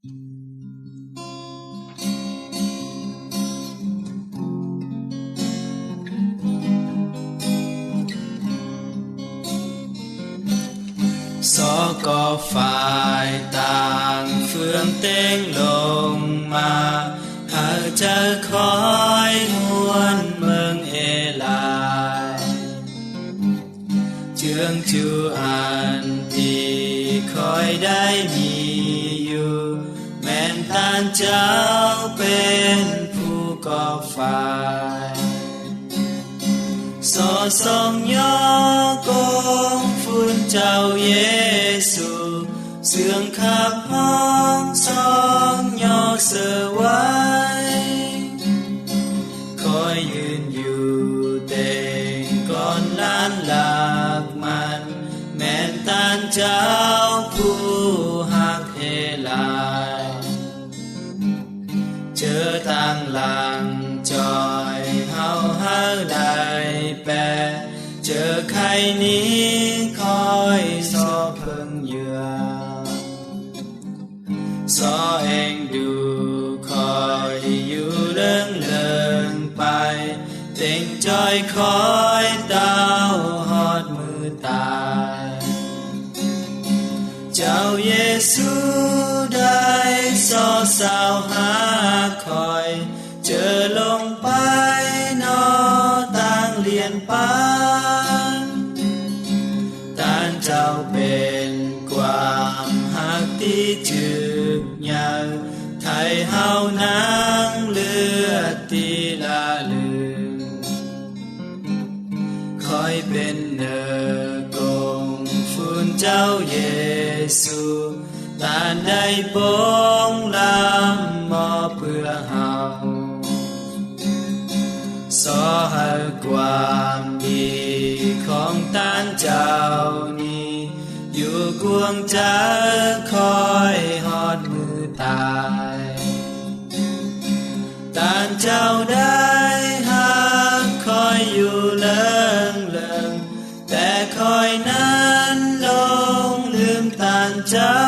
สอก็ฝ่ายต่างเฟื่องเต้งลงมาหากจะคอยมวนเมืองเอลายเจืองจูอันที่คอยได้มีอยู่แม้นตานเจ้าเป็นผู้ก่อฝ่ายสอทรงย่อกงฝุ่นเจ้าเยซูเสื่องขับห้องทรงย่อเสือไว้คอยยืนอยู่เต่งก่อนล้านหลักมันแม้นตานเจ้าผู้หักเอลายเจอทางหลังจอยเฮาหาได้แปรเจอใครนี้คอยสอเพิ่งเหยื่อสอเองดูคอยอยู่เลิงไปเต่งจอยคอยเต้าหอดมือตายเจ้าเยซูได้สอสาวหาคอยเจอลงไปนอต่างเลียนปานตานเจ้าเป็นความหักที่จืดยาวไทยเฮานางเลือดตีละลืมคอยเป็นเนอกงฝุ่นเจ้าเยซูตานได้ปงลำมอเพื่อเฮาสอให้ความดีของตานเจ้านี้อยู่กวงใจคอยหอดมือตายตานเจ้าได้หักคอยอยู่เลิงแต่คอยนั้นลงลืมตานเจ้า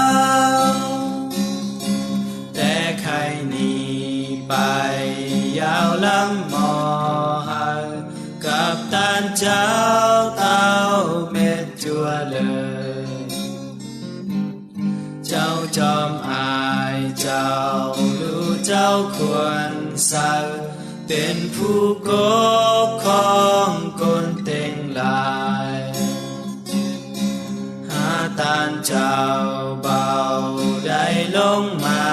แต่ใครหนีไปยาวลำมอกับตานเจ้าเต้าเม็ดจัวเลยเจ้าจอมอายเจ้ารู้เจ้าควรใส่เป็นผู้โกกของคนเต็งลายหาตานเจ้าเบาได้ลงมา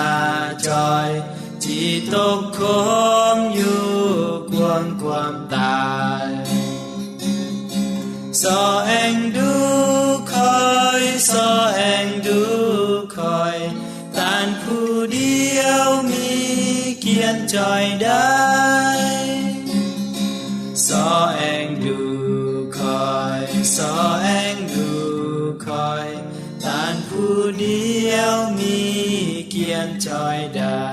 จอยจีตกคมอยู่กวงความตายสอเองดูคอยสอเองดูคอยตานผู้เดียวมีเกียรติจอยได้สอเองดูคอยสอเองดูคอยตานผู้เดียวมีเกียรติจอยได้